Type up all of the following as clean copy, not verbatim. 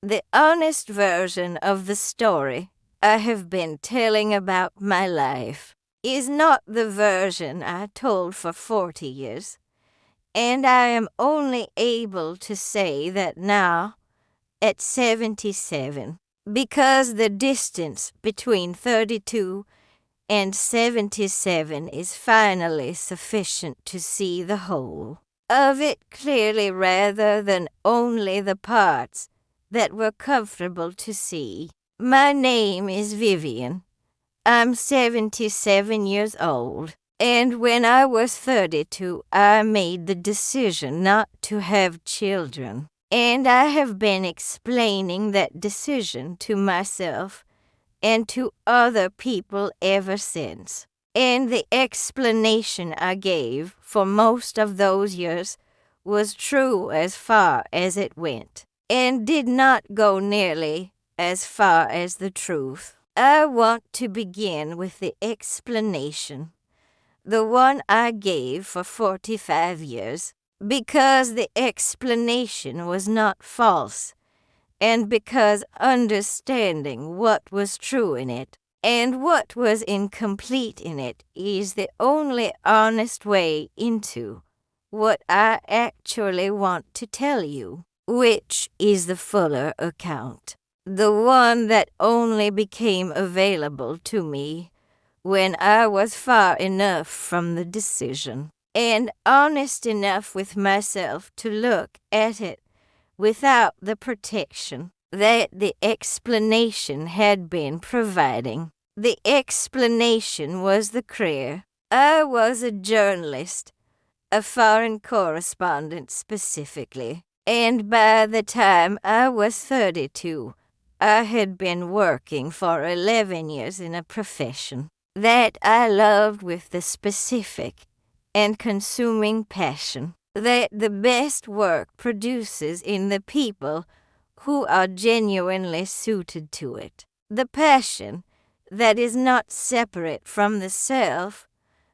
The honest version of the story I have been telling about my life is not the version I told for 40 years, and I am only able to say that now, at 77, because the distance between 32 and 77 is finally sufficient to see the whole of it clearly rather than only the parts that were comfortable to see. My name is Vivienne. I'm 77 years old, and when I was 32, I made the decision not to have children. And I have been explaining that decision to myself and to other people ever since. And the explanation I gave for most of those years was true as far as it went, and did not go nearly as far as the truth. I want to begin with the explanation, the one I gave for 45 years, because the explanation was not false, and because understanding what was true in it and what was incomplete in it is the only honest way into what I actually want to tell you, which is the fuller account, the one that only became available to me when I was far enough from the decision and honest enough with myself to look at it without the protection that the explanation had been providing. The explanation was the career. I was a journalist, a foreign correspondent specifically, and by the time I was 32, I had been working for 11 years in a profession that I loved with the specific and consuming passion that the best work produces in the people who are genuinely suited to it. The passion that is not separate from the self,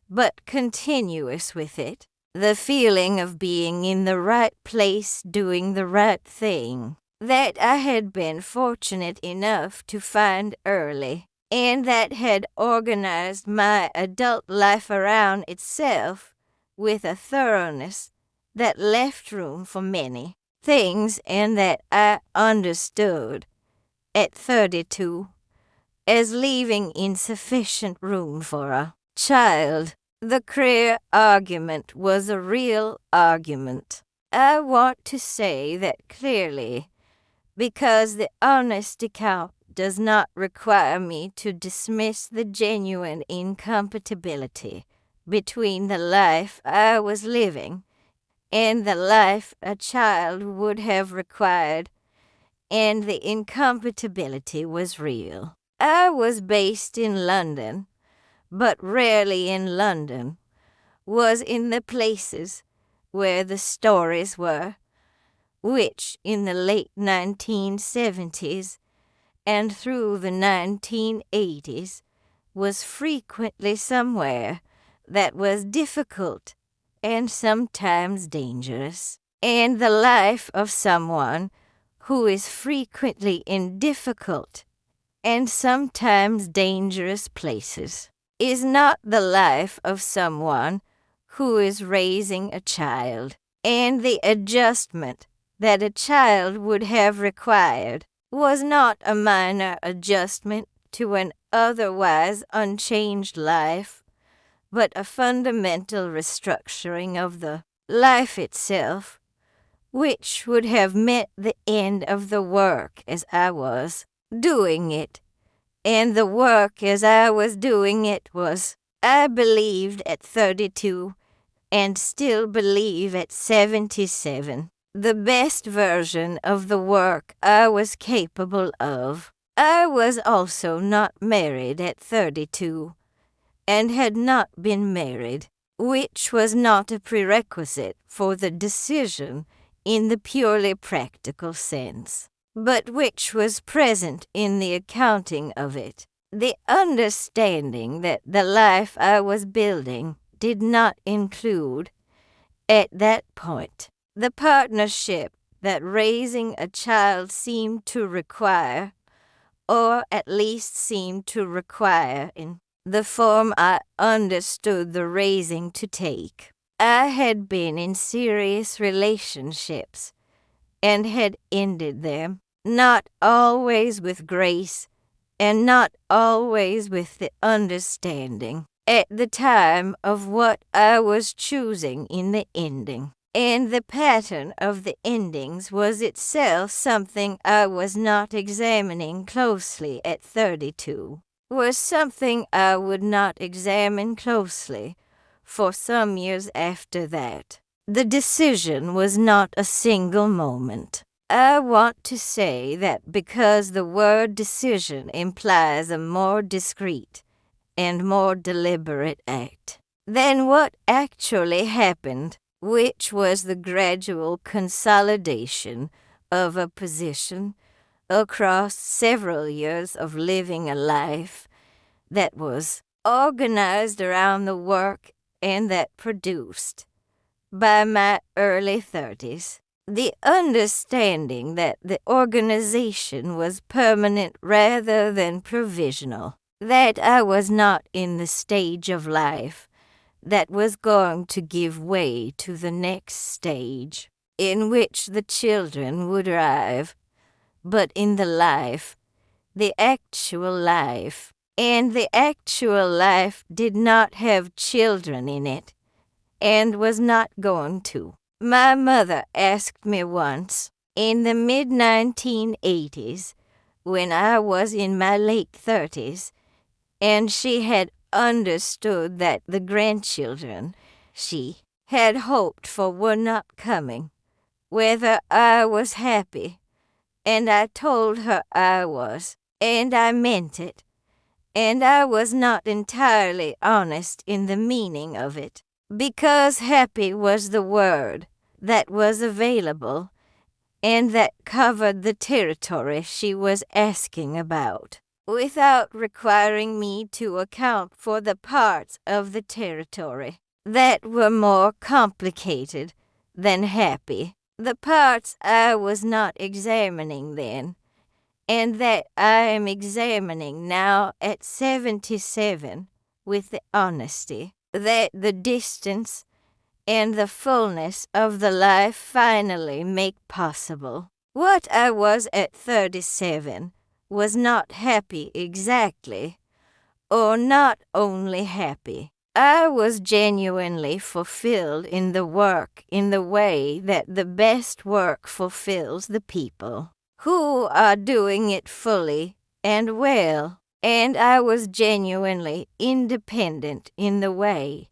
but continuous with it. The feeling of being in the right place doing the right thing that I had been fortunate enough to find early, and that had organized my adult life around itself with a thoroughness that left room for many things, and that I understood at 32 as leaving insufficient room for a child. The career argument was a real argument. I want to say that clearly, because the honest account does not require me to dismiss the genuine incompatibility between the life I was living and the life a child would have required, and the incompatibility was real. I was based in London, but rarely in London, was in the places where the stories were, which in the late 1970s and through the 1980s was frequently somewhere that was difficult and sometimes dangerous, and the life of someone who is frequently in difficult and sometimes dangerous places is not the life of someone who is raising a child, and the adjustment that a child would have required was not a minor adjustment to an otherwise unchanged life, but a fundamental restructuring of the life itself, which would have meant the end of the work as I was doing it. And the work as I was doing it was, I believed at 32, and still believe at 77, the best version of the work I was capable of. I was also not married at 32, and had not been married, which was not a prerequisite for the decision in the purely practical sense, but which was present in the accounting of it. The understanding that the life I was building did not include, at that point, the partnership that raising a child seemed to require, or at least seemed to require in the form I understood the raising to take. I had been in serious relationships and had ended them, not always with grace and not always with the understanding at the time of what I was choosing in the ending. And the pattern of the endings was itself something I was not examining closely at 32, was something I would not examine closely for some years after that. The decision was not a single moment. I want to say that because the word decision implies a more discreet and more deliberate act than what actually happened, which was the gradual consolidation of a position across several years of living a life that was organized around the work and that produced, by my early 30s, the understanding that the organization was permanent rather than provisional, that I was not in the stage of life that was going to give way to the next stage, in which the children would arrive, but in the life, the actual life, and the actual life did not have children in it, and was not going to. My mother asked me once, in the mid-1980s, when I was in my late 30s, and she had understood that the grandchildren she had hoped for were not coming, whether I was happy, and I told her I was, and I meant it, and I was not entirely honest in the meaning of it, because happy was the word that was available and that covered the territory she was asking about, without requiring me to account for the parts of the territory that were more complicated than happy, the parts I was not examining then, and that I am examining now at 77 with the honesty that the distance and the fullness of the life finally make possible. What I was at 37 was not happy exactly, or not only happy. I was genuinely fulfilled in the work in the way that the best work fulfills the people who are doing it fully and well, and I was genuinely independent in the way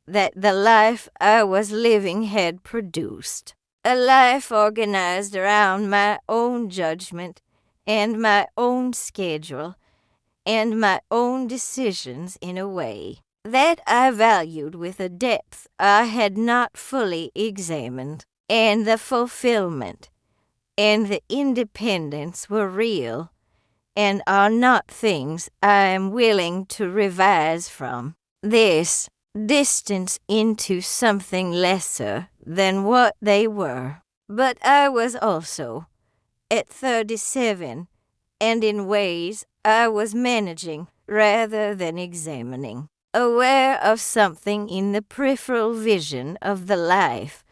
that the life I was living had produced. A life organized around my own judgment and my own schedule and my own decisions in a way that I valued with a depth I had not fully examined, and the fulfillment and the independence were real and are not things I am willing to revise from. This distance into something lesser than what they were. But I was also, at 37, and in ways I was managing rather than examining, aware of something in the peripheral vision of the life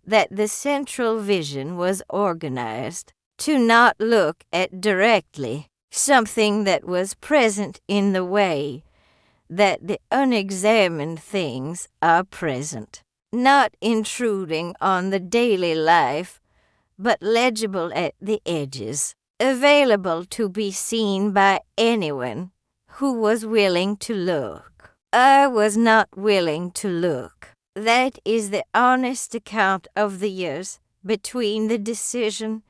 that the central vision was organized to not look at directly, something that was present in the way that the unexamined things are present, not intruding on the daily life, but legible at the edges, available to be seen by anyone who was willing to look. I was not willing to look. That is the honest account of the years between the decision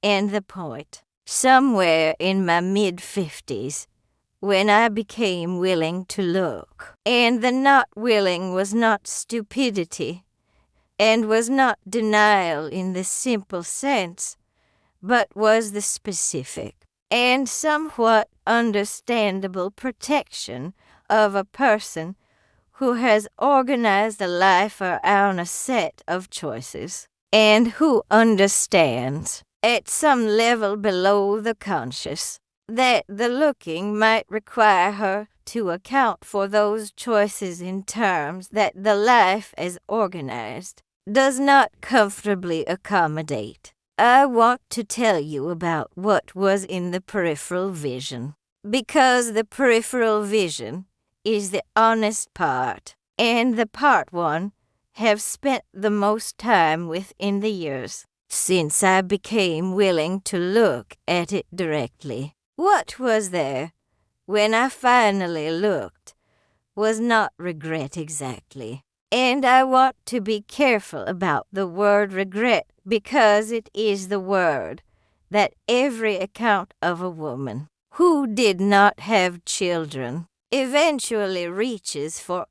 and the point. Somewhere in my mid-50s, when I became willing to look. And the not willing was not stupidity, and was not denial in the simple sense, but was the specific and somewhat understandable protection of a person who has organized a life around a set of choices, and who understands, at some level below the conscious, that the looking might require her to account for those choices in terms that the life as organized does not comfortably accommodate. I want to tell you about what was in the peripheral vision, because the peripheral vision is the honest part, and the part one have spent the most time with in the years since I became willing to look at it directly. What was there when I finally looked was not regret exactly. And I want to be careful about the word regret because it is the word that every account of a woman who did not have children eventually reaches for,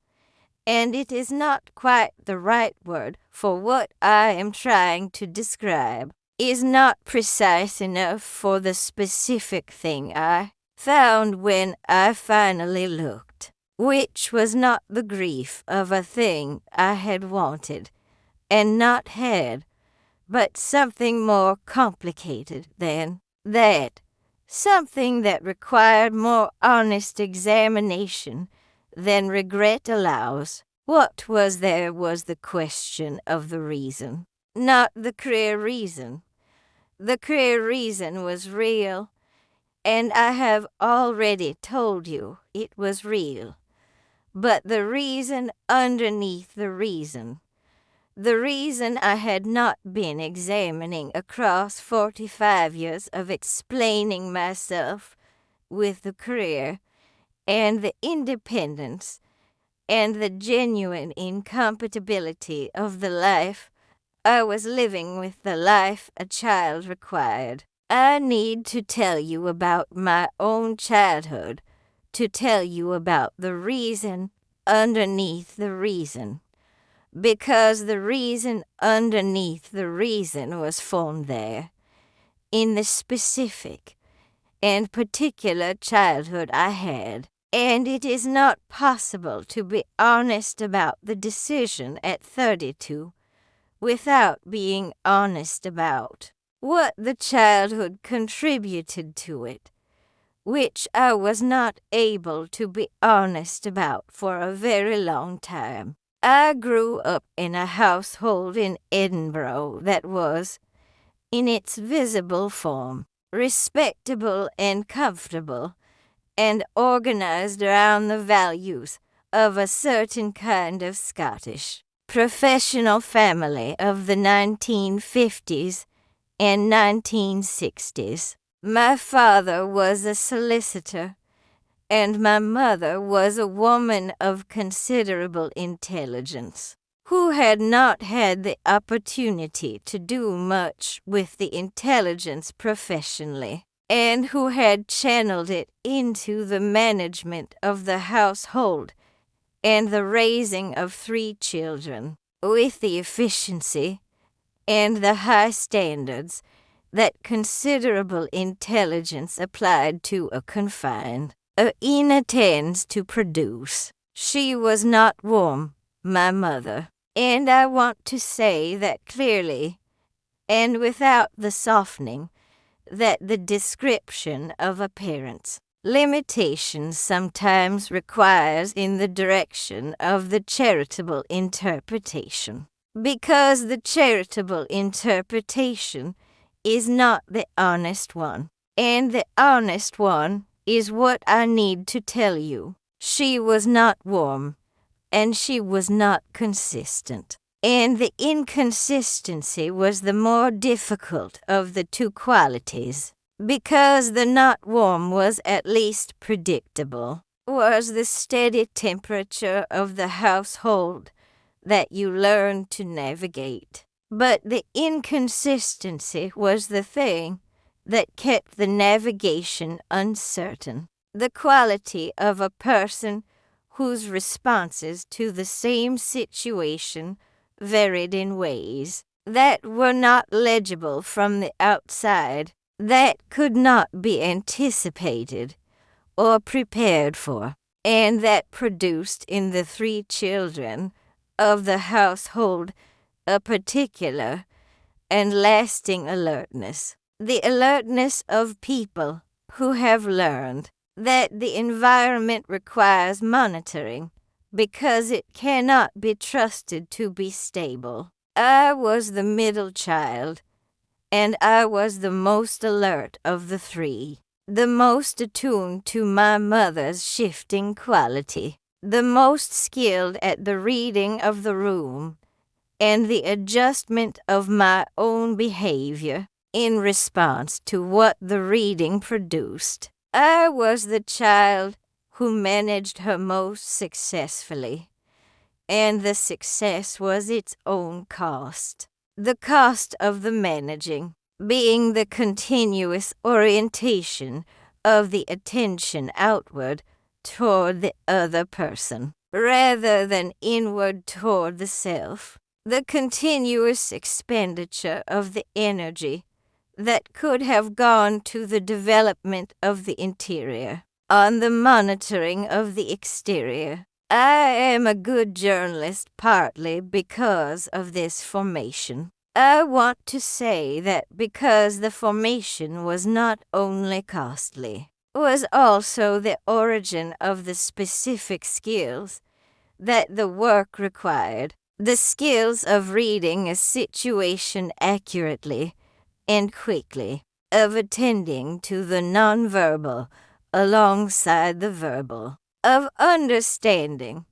and it is not quite the right word for what I am trying to describe, is not precise enough for the specific thing I found when I finally looked, which was not the grief of a thing I had wanted and not had, but something more complicated than that, something that required more honest examination than regret allows. What was there was the question of the reason, not the clear reason. The clear reason was real, and I have already told you it was real. But the reason underneath the reason I had not been examining across 45 years of explaining myself with the career and the independence and the genuine incompatibility of the life I was living with the life a child required. I need to tell you about my own childhood, to tell you about the reason underneath the reason, because the reason underneath the reason was formed there, in the specific and particular childhood I had. And it is not possible to be honest about the decision at 32 without being honest about what the childhood contributed to it, which I was not able to be honest about for a very long time. I grew up in a household in Edinburgh that was, in its visible form, respectable and comfortable, and organized around the values of a certain kind of Scottish professional family of the 1950s and 1960s. My father was a solicitor, and my mother was a woman of considerable intelligence, who had not had the opportunity to do much with the intelligence professionally, and who had channeled it into the management of the household and the raising of 3 children with the efficiency and the high standards that considerable intelligence applied to a confined Ina tends to produce. She was not warm, my mother, and I want to say that clearly and without the softening that the description of a parent's limitations sometimes requires in the direction of the charitable interpretation, because the charitable interpretation is not the honest one, and the honest one is what I need to tell you. She was not warm, and she was not consistent. And the inconsistency was the more difficult of the 2 qualities, because the not warm was at least predictable, was the steady temperature of the household that you learned to navigate. But the inconsistency was the thing that kept the navigation uncertain, the quality of a person whose responses to the same situation varied in ways that were not legible from the outside, that could not be anticipated or prepared for, and that produced in the 3 children of the household a particular and lasting alertness. The alertness of people who have learned that the environment requires monitoring because it cannot be trusted to be stable. I was the middle child, and I was the most alert of the three, the most attuned to my mother's shifting quality, the most skilled at the reading of the room and the adjustment of my own behavior in response to what the reading produced. I was the child who managed her most successfully, and the success was its own cost. The cost of the managing being the continuous orientation of the attention outward toward the other person, rather than inward toward the self. The continuous expenditure of the energy that could have gone to the development of the interior on the monitoring of the exterior. I am a good journalist partly because of this formation. I want to say that because the formation was not only costly, was also the origin of the specific skills that the work required, the skills of reading a situation accurately and quickly, of attending to the nonverbal alongside the verbal, of understanding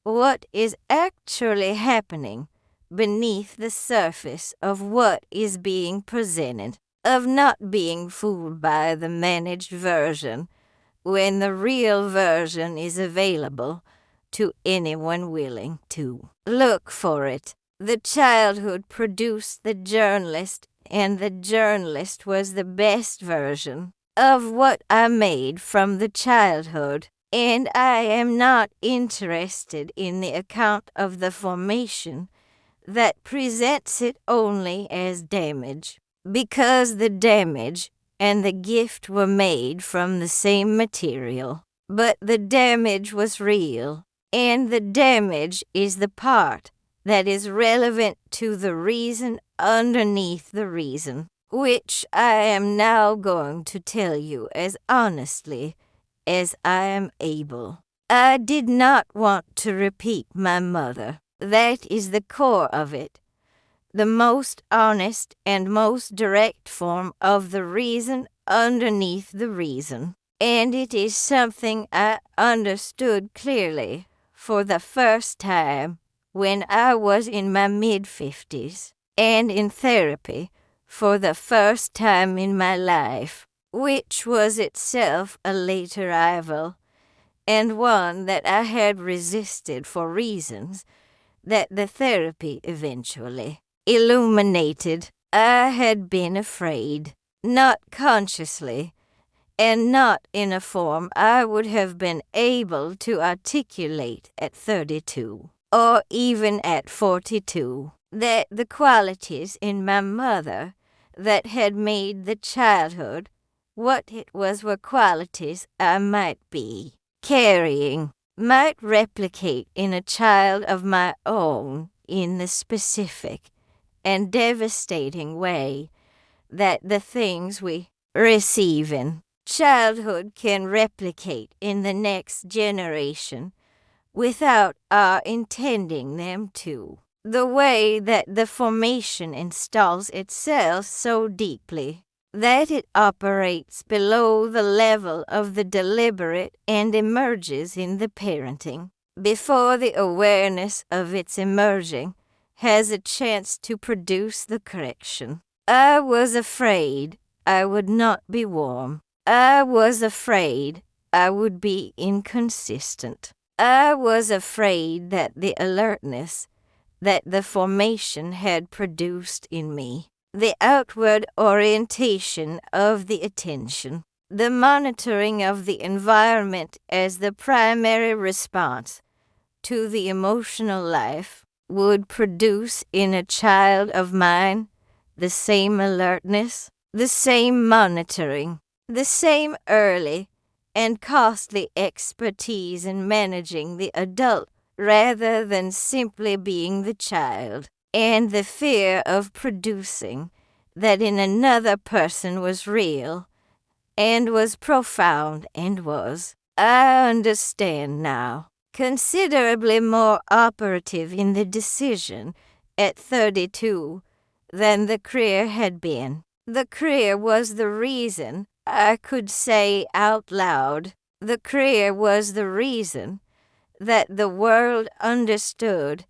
what is actually happening beneath the surface of what is being presented, of not being fooled by the managed version when the real version is available to anyone willing to look for it. The childhood produced the journalist, and the journalist was the best version of what I made from the childhood, and I am not interested in the account of the formation that presents it only as damage, because the damage and the gift were made from the same material. But the damage was real, and the damage is the part that is relevant to the reason underneath the reason, which I am now going to tell you as honestly as I am able. I did not want to repeat my mother. That is the core of it, the most honest and most direct form of the reason underneath the reason. And it is something I understood clearly for the first time when I was in my mid-50s, and in therapy for the first time in my life, which was itself a late arrival, and one that I had resisted for reasons that the therapy eventually illuminated. I had been afraid, not consciously, and not in a form I would have been able to articulate at 32, or even at 42, that the qualities in my mother that had made the childhood what it was were qualities I might be carrying, might replicate in a child of my own in the specific and devastating way that the things we receive in childhood can replicate in the next generation without our intending them to. The way that the formation installs itself so deeply that it operates below the level of the deliberate and emerges in the parenting, before the awareness of its emerging has a chance to produce the correction. I was afraid I would not be warm. I was afraid I would be inconsistent. I was afraid that the alertness that the formation had produced in me, the outward orientation of the attention, the monitoring of the environment as the primary response to the emotional life, would produce in a child of mine the same alertness, the same monitoring, the same early and costly expertise in managing the adult rather than simply being the child. and the fear of producing that in another person was real and was profound and was, I understand now, considerably more operative in the decision at 32 than the career had been. The career was the reason I could say out loud. The career was the reason that the world understood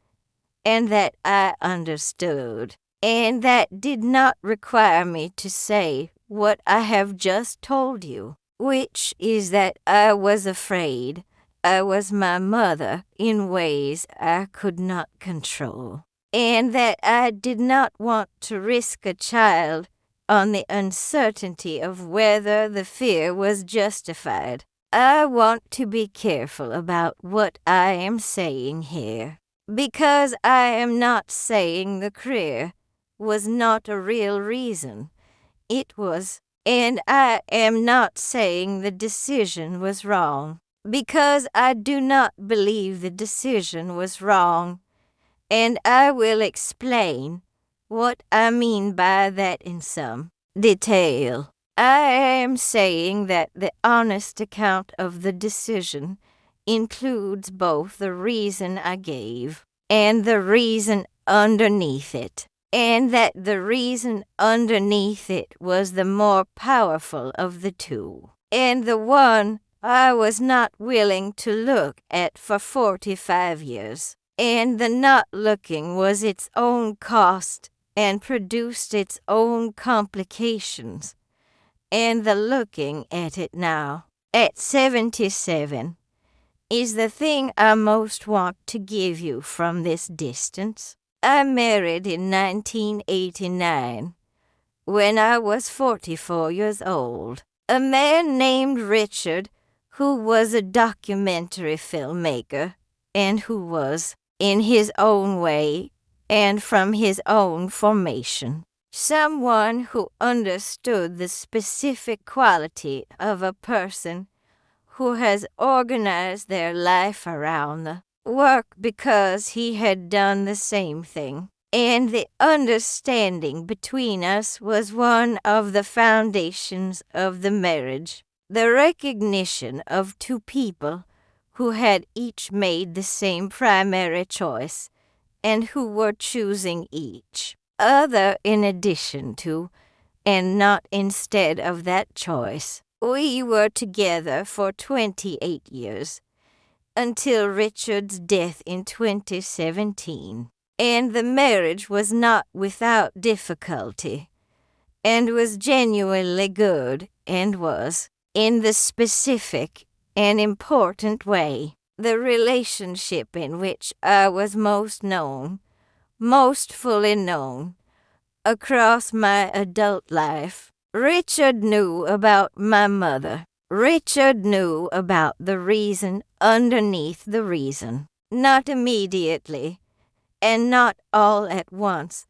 and that I understood, and that did not require me to say what I have just told you, which is that I was afraid I was my mother in ways I could not control, and that I did not want to risk a child on the uncertainty of whether the fear was justified. I want to be careful about what I am saying here, because I am not saying the career was not a real reason. It was, and I am not saying the decision was wrong, because I do not believe the decision was wrong, and I will explain what I mean by that in some detail. I am saying that the honest account of the decision includes both the reason I gave and the reason underneath it, and that the reason underneath it was the more powerful of the two, and the one I was not willing to look at for 45 years, and the not looking was its own cost and produced its own complications, and the looking at it now, at 77, is the thing I most want to give you from this distance. I married in 1989, when I was 44 years old, a man named Richard, who was a documentary filmmaker, and who was, in his own way, and from his own formation, someone who understood the specific quality of a person who has organized their life around the work because he had done the same thing. And the understanding between us was one of the foundations of the marriage, the recognition of two people who had each made the same primary choice and who were choosing each other in addition to, and not instead of, that choice. We were together for 28 years, until Richard's death in 2017, and the marriage was not without difficulty, and was genuinely good, and was, in the specific and important way, the relationship in which I was most known, most fully known, across my adult life. Richard knew about my mother. Richard knew about the reason underneath the reason. Not immediately, and not all at once,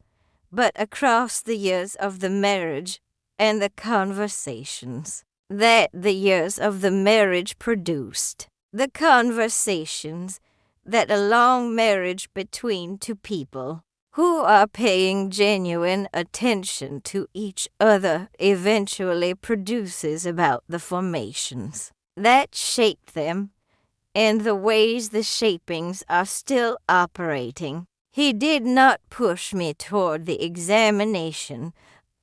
but across the years of the marriage and the conversations that the years of the marriage produced. The conversations that a long marriage between two people who are paying genuine attention to each other eventually produces about the formations that shaped them and the ways the shapings are still operating. He did not push me toward the examination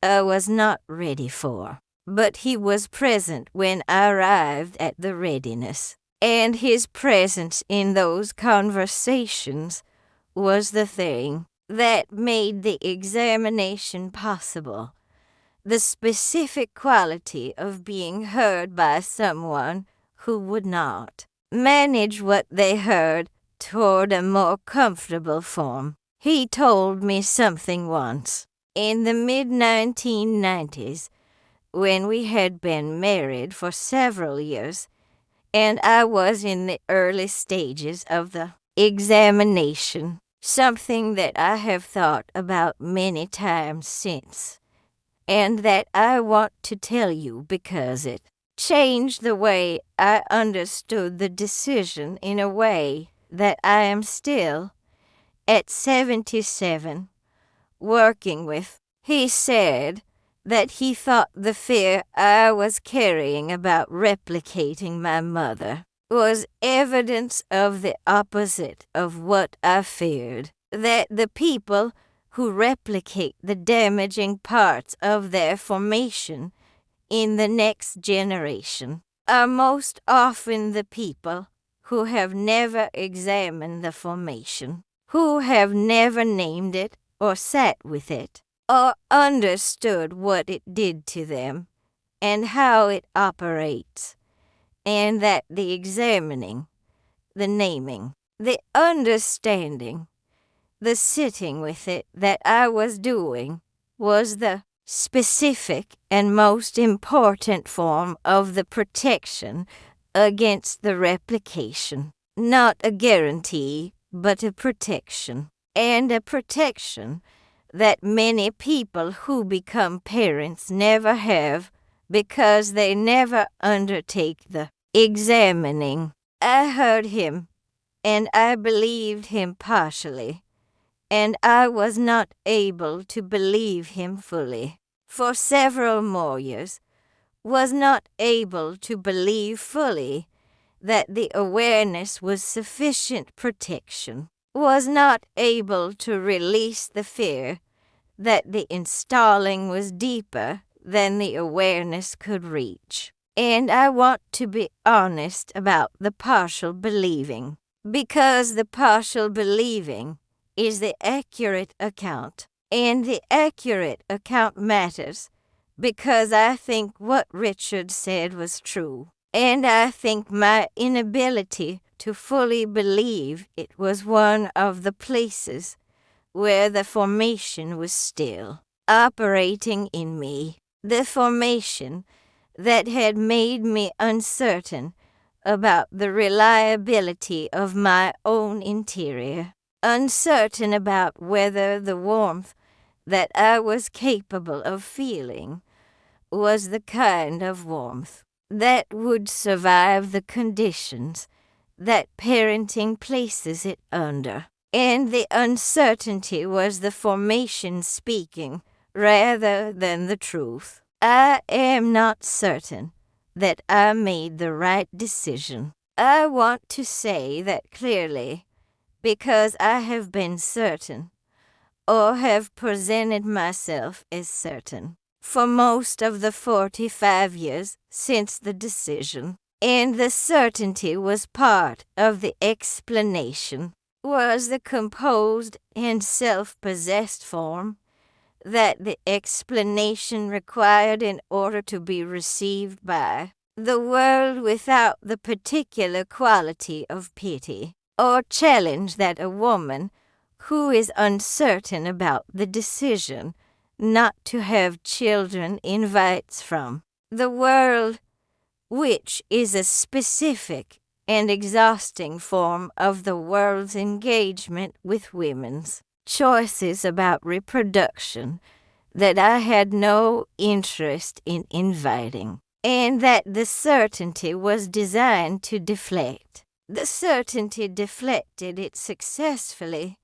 I was not ready for, but he was present when I arrived at the readiness, and his presence in those conversations was the thing that made the examination possible. The specific quality of being heard by someone who would not manage what they heard toward a more comfortable form. He told me something once, in the mid-1990s, when we had been married for several years, and I was in the early stages of the examination, something that I have thought about many times since, and that I want to tell you because it changed the way I understood the decision in a way that I am still, at 77, working with. He said that he thought the fear I was carrying about replicating my mother was evidence of the opposite of what I feared, that the people who replicate the damaging parts of their formation in the next generation are most often the people who have never examined the formation, who have never named it or sat with it, or understood what it did to them and how it operates, and that the examining, the naming, the understanding, the sitting with it that I was doing was the specific and most important form of the protection against the replication. Not a guarantee, but a protection. And a protection that many people who become parents never have because they never undertake the examining. I heard him, and I believed him partially, and I was not able to believe him fully. For several more years, was not able to believe fully that the awareness was sufficient protection, was not able to release the fear that the installing was deeper than the awareness could reach. And I want to be honest about the partial believing, because the partial believing is the accurate account, and the accurate account matters because I think what Richard said was true, and I think my inability to fully believe it was one of the places where the formation was still operating in me, the formation that had made me uncertain about the reliability of my own interior, uncertain about whether the warmth that I was capable of feeling was the kind of warmth that would survive the conditions that parenting places it under. And the uncertainty was the formation speaking rather than the truth. I am not certain that I made the right decision. I want to say that clearly because I have been certain, or have presented myself as certain, for most of the 45 years since the decision. And the certainty was part of the explanation, was the composed and self-possessed form that the explanation required in order to be received by the world without the particular quality of pity or challenge that a woman who is uncertain about the decision not to have children invites from. The world, which is a specific and exhausting form of the world's engagement with women's choices about reproduction that I had no interest in inviting, and that the certainty was designed to deflect. The certainty deflected it successfully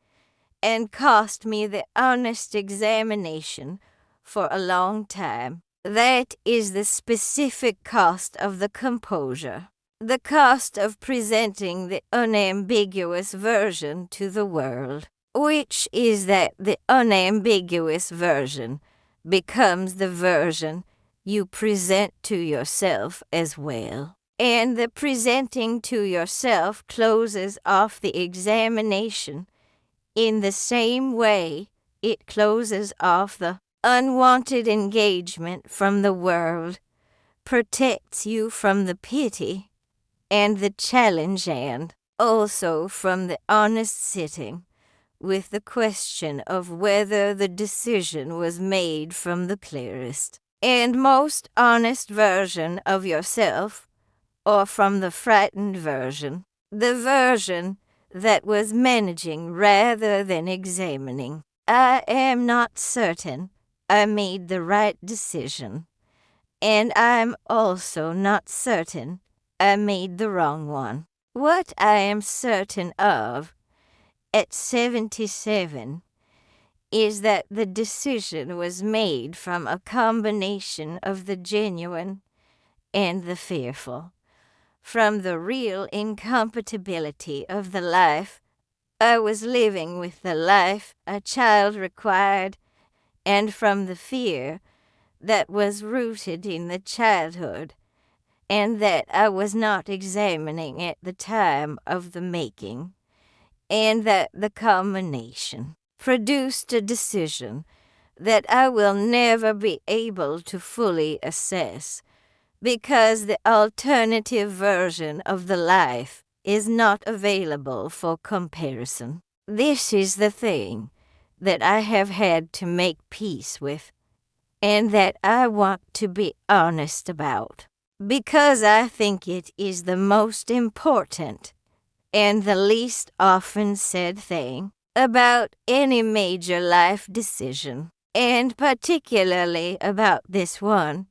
and cost me the honest examination for a long time. That is the specific cost of the composure, the cost of presenting the unambiguous version to the world, which is that the unambiguous version becomes the version you present to yourself as well. And the presenting to yourself closes off the examination in the same way it closes off the unwanted engagement from the world, protects you from the pity and the challenge, and also from the honest sitting with the question of whether the decision was made from the clearest and most honest version of yourself, or from the frightened version, the version that was managing rather than examining. I am not certain I made the right decision, and I'm also not certain I made the wrong one. What I am certain of at 77 is that the decision was made from a combination of the genuine and the fearful. From the real incompatibility of the life I was living with the life a child required, and from the fear that was rooted in the childhood, and that I was not examining at the time of the making, and that the combination produced a decision that I will never be able to fully assess, because the alternative version of the life is not available for comparison. This is the thing that I have had to make peace with, and that I want to be honest about, because I think it is the most important and the least often said thing about any major life decision, and particularly about this one,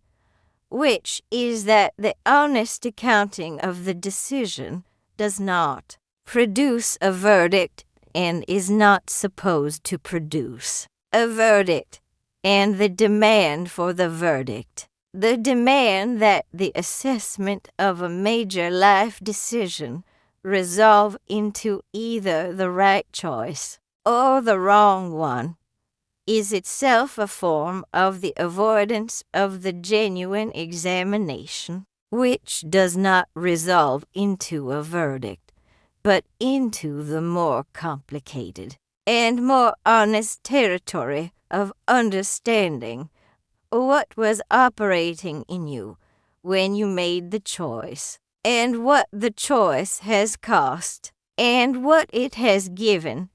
which is that the honest accounting of the decision does not produce a verdict and is not supposed to produce a verdict and the demand for the verdict. The demand that the assessment of a major life decision resolve into either the right choice or the wrong one is itself a form of the avoidance of the genuine examination, which does not resolve into a verdict, but into the more complicated and more honest territory of understanding what was operating in you when you made the choice, and what the choice has cost, and what it has given,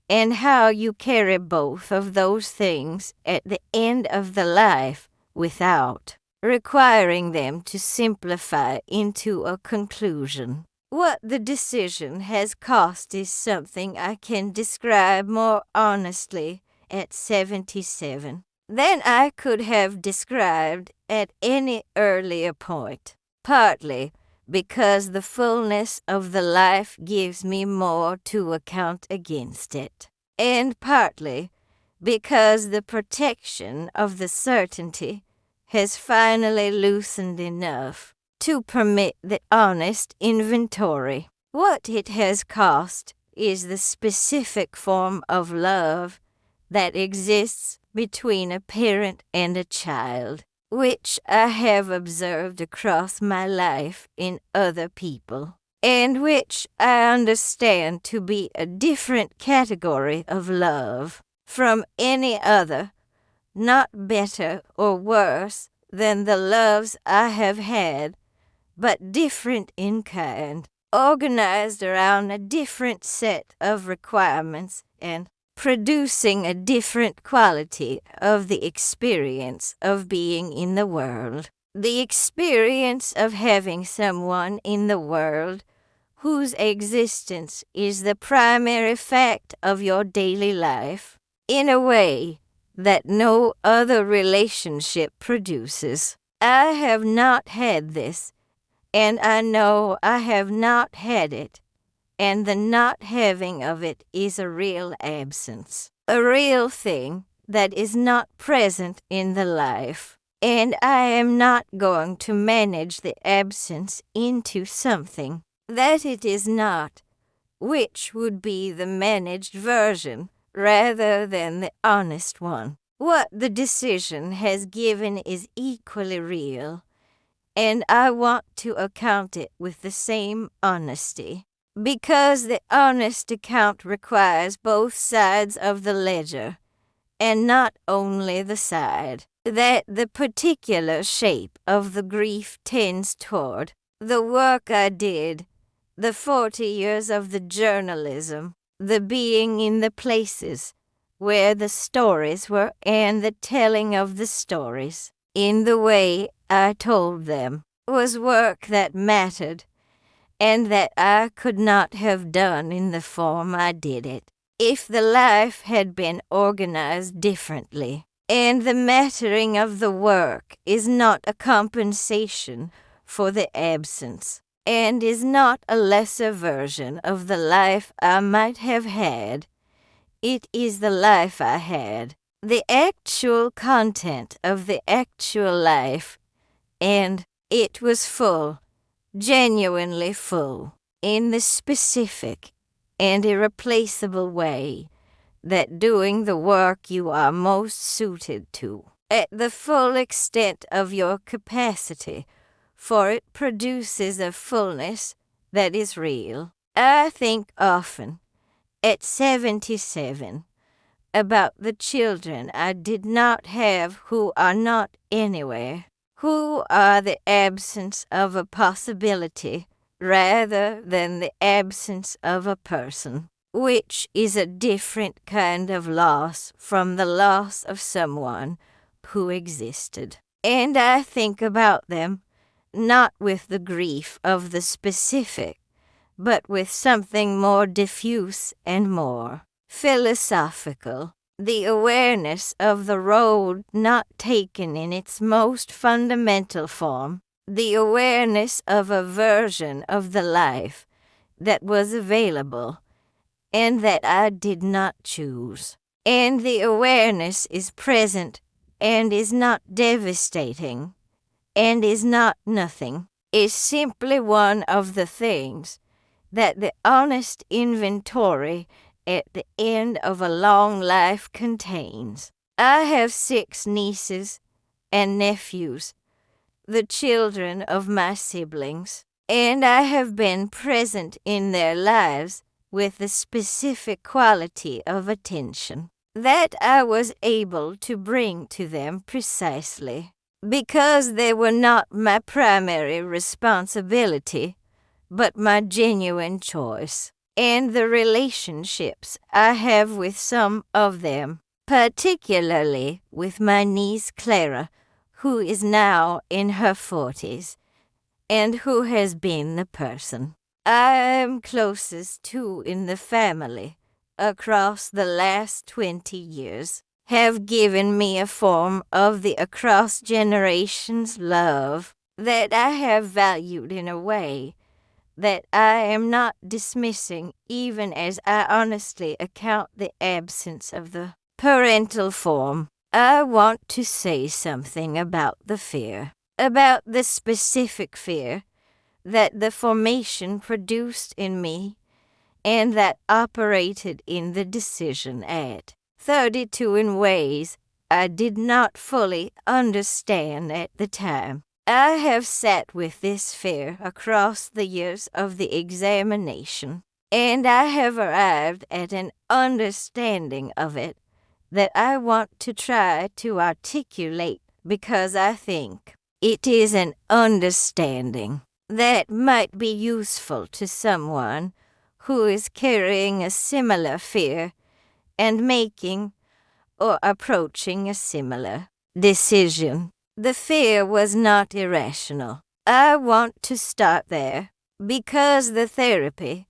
and how you carry both of those things at the end of the life without requiring them to simplify into a conclusion. What the decision has cost is something I can describe more honestly at 77 than I could have described at any earlier point, partly because the fullness of the life gives me more to account against it, and partly because the protection of the certainty has finally loosened enough to permit the honest inventory. What it has cost is the specific form of love that exists between a parent and a child, which I have observed across my life in other people, and which I understand to be a different category of love from any other, not better or worse than the loves I have had, but different in kind, organized around a different set of requirements and producing a different quality of the experience of being in the world. The experience of having someone in the world whose existence is the primary fact of your daily life, in a way that no other relationship produces. I have not had this, and I know I have not had it, and the not having of it is a real absence, a real thing that is not present in the life, and I am not going to manage the absence into something that it is not, which would be the managed version rather than the honest one. What the decision has given is equally real, and I want to account it with the same honesty, because the honest account requires both sides of the ledger, and not only the side that the particular shape of the grief tends toward. The work I did, the 40 years of the journalism, the being in the places where the stories were, and the telling of the stories in the way I told them, was work that mattered, and that I could not have done in the form I did it if the life had been organized differently. And the mattering of the work is not a compensation for the absence, and is not a lesser version of the life I might have had It is the life I had, the actual content of the actual life, and it was full, genuinely full, in the specific and irreplaceable way that doing the work you are most suited to, at the full extent of your capacity, for it produces a fullness that is real. I think often, at 77, about the children I did not have who are not anywhere, who are the absence of a possibility rather than the absence of a person, which is a different kind of loss from the loss of someone who existed. And I think about them not with the grief of the specific, but with something more diffuse and more philosophical, the awareness of the road not taken in its most fundamental form, the awareness of a version of the life that was available and that I did not choose. And the awareness is present and is not devastating and is not nothing, is simply one of the things that the honest inventory at the end of a long life contains. I have 6 nieces and nephews, the children of my siblings, and I have been present in their lives with the specific quality of attention that I was able to bring to them precisely because they were not my primary responsibility, but my genuine choice. And the relationships I have with some of them, particularly with my niece Clara, who is now in her 40s, and who has been the person I am closest to in the family across the last 20 years, have given me a form of the across generations love that I have valued in a way that I am not dismissing, even as I honestly account the absence of the parental form. I want to say something about the fear, about the specific fear that the formation produced in me and that operated in the decision at 32 in ways I did not fully understand at the time. I have sat with this fear across the years of the examination, and I have arrived at an understanding of it that I want to try to articulate because I think it is an understanding that might be useful to someone who is carrying a similar fear and making or approaching a similar decision. The fear was not irrational. I want to start there because the therapy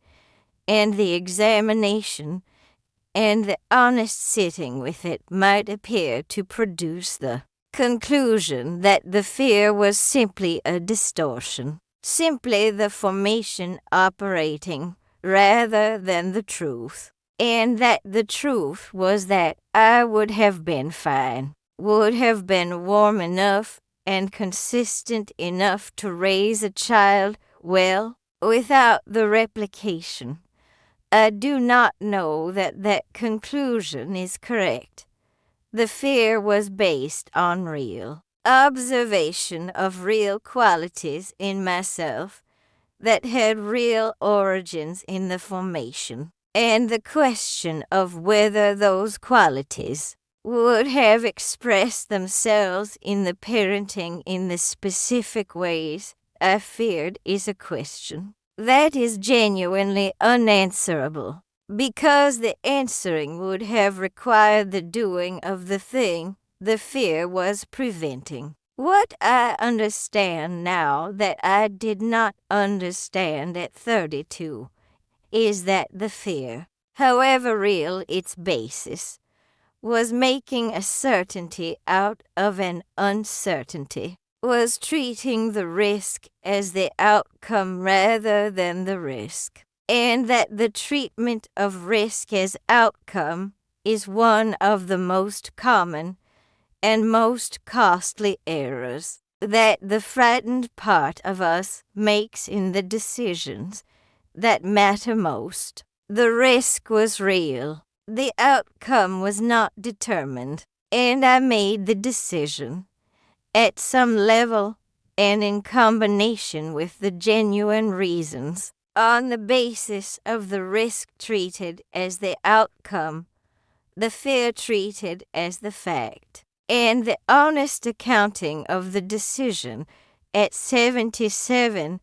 and the examination and the honest sitting with it might appear to produce the conclusion that the fear was simply a distortion, simply the formation operating rather than the truth, and that the truth was that I would have been fine, would have been warm enough and consistent enough to raise a child well without the replication. I do not know that that conclusion is correct. The fear was based on real observation of real qualities in myself that had real origins in the formation, and the question of whether those qualities would have expressed themselves in the parenting in the specific ways I feared is a question that is genuinely unanswerable, because the answering would have required the doing of the thing the fear was preventing. What I understand now that I did not understand at 32 is that the fear, however real its basis, was making a certainty out of an uncertainty, was treating the risk as the outcome rather than the risk, and that the treatment of risk as outcome is one of the most common and most costly errors that the frightened part of us makes in the decisions that matter most. The risk was real. The outcome was not determined, and I made the decision at some level and in combination with the genuine reasons on the basis of the risk treated as the outcome, the fear treated as the fact, and the honest accounting of the decision at 77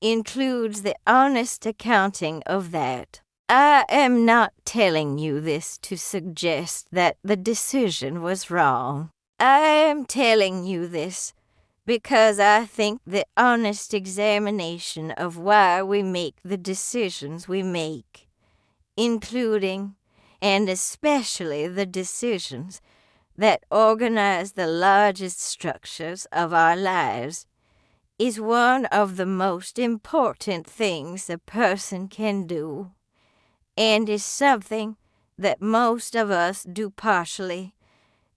includes the honest accounting of that. I am not telling you this to suggest that the decision was wrong. I am telling you this because I think the honest examination of why we make the decisions we make, including and especially the decisions that organize the largest structures of our lives, is one of the most important things a person can do, and is something that most of us do partially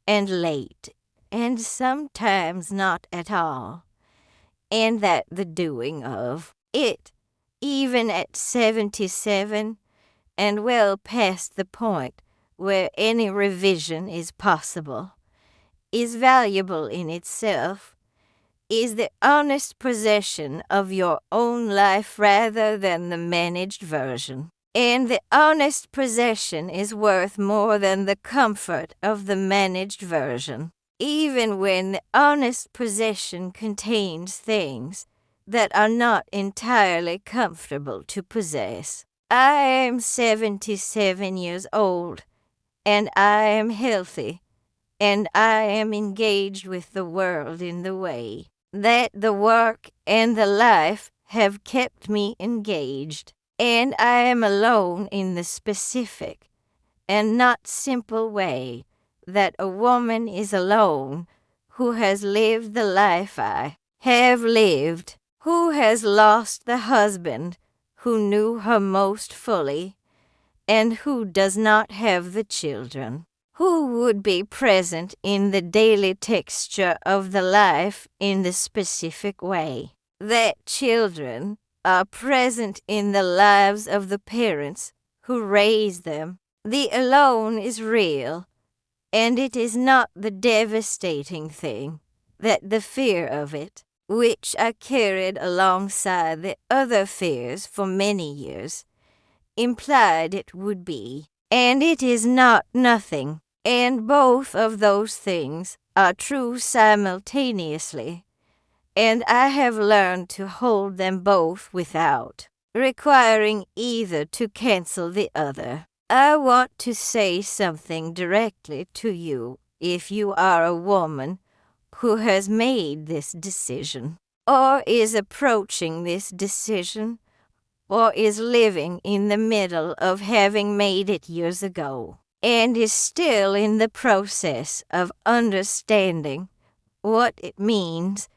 and late, and sometimes not at all, and that the doing of it, even at 77 and well past the point where any revision is possible, is valuable in itself, is the honest possession of your own life rather than the managed version. And the honest possession is worth more than the comfort of the managed version, even when the honest possession contains things that are not entirely comfortable to possess. I am 77 years old, and I am healthy, and I am engaged with the world in the way that the work and the life have kept me engaged. And I am alone in the specific and not simple way that a woman is alone who has lived the life I have lived, who has lost the husband who knew her most fully, and who does not have the children, who would be present in the daily texture of the life in the specific way that children are present in the lives of the parents who raise them. The alone is real, and it is not the devastating thing that the fear of it, which I carried alongside the other fears for many years, implied it would be. And it is not nothing, and both of those things are true simultaneously, and I have learned to hold them both without requiring either to cancel the other. I want to say something directly to you if you are a woman who has made this decision, or is approaching this decision, or is living in the middle of having made it years ago, and is still in the process of understanding what it means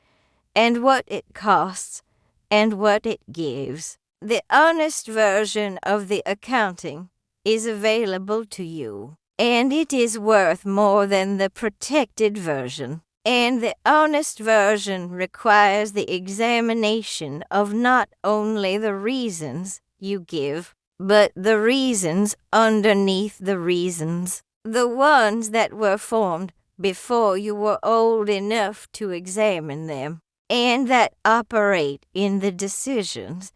and what it costs, and what it gives. The honest version of the accounting is available to you, and it is worth more than the protected version. And the honest version requires the examination of not only the reasons you give, but the reasons underneath the reasons, the ones that were formed before you were old enough to examine them, and that operate in the decisions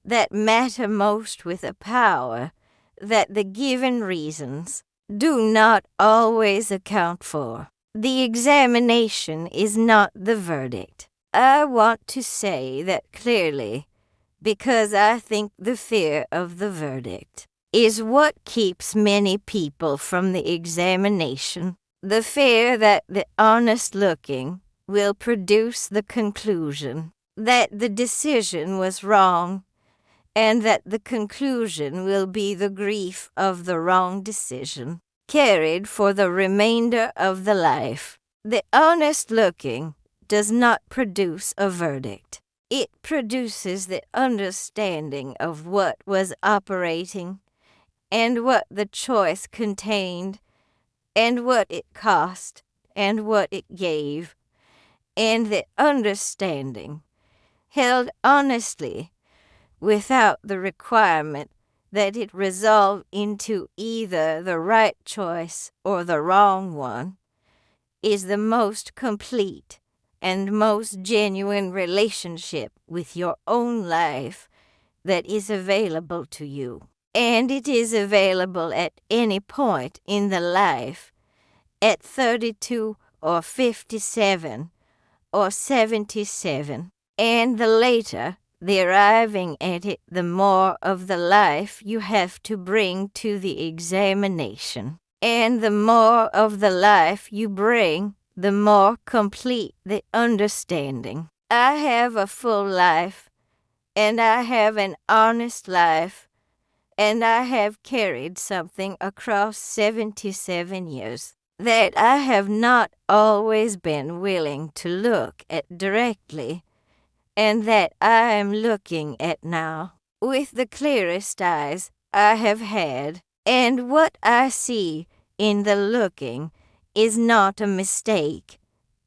that matter most with a power that the given reasons do not always account for. The examination is not the verdict. I want to say that clearly, because I think the fear of the verdict is what keeps many people from the examination. The fear that the honest looking will produce the conclusion that the decision was wrong, and that the conclusion will be the grief of the wrong decision, carried for the remainder of the life. The honest looking does not produce a verdict. It produces the understanding of what was operating, and what the choice contained, and what it cost, and what it gave, and the understanding, held honestly, without the requirement that it resolve into either the right choice or the wrong one, is the most complete and most genuine relationship with your own life that is available to you. And it is available at any point in the life, at 32 or 57 or 77. And the later the arriving at it, the more of the life you have to bring to the examination. And the more of the life you bring, the more complete the understanding. I have a full life, and I have an honest life, and I have carried something across 77 years that I have not always been willing to look at directly, and that I am looking at now with the clearest eyes I have had. And what I see in the looking is not a mistake,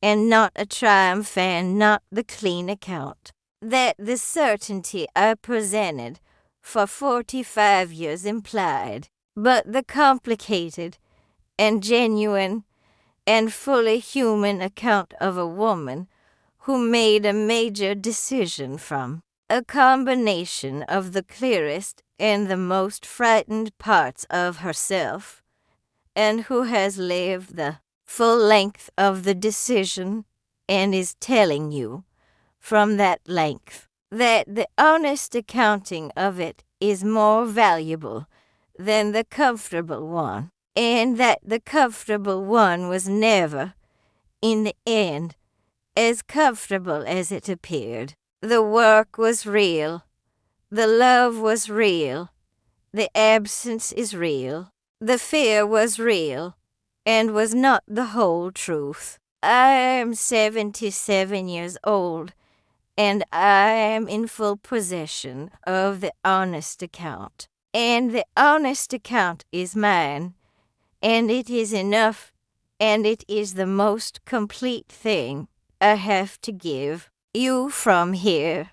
and not a triumph, and not the clean account. That the certainty I presented for 45 years implied, but the complicated and genuine and fully human account of a woman who made a major decision from a combination of the clearest and the most frightened parts of herself, and who has lived the full length of the decision and is telling you from that length that the honest accounting of it is more valuable than the comfortable one, and that the comfortable one was never, in the end, as comfortable as it appeared. The work was real, the love was real, the absence is real, the fear was real, and was not the whole truth. I am 77 years old, and I am in full possession of the honest account. And the honest account is mine, and it is enough, and it is the most complete thing I have to give you from here.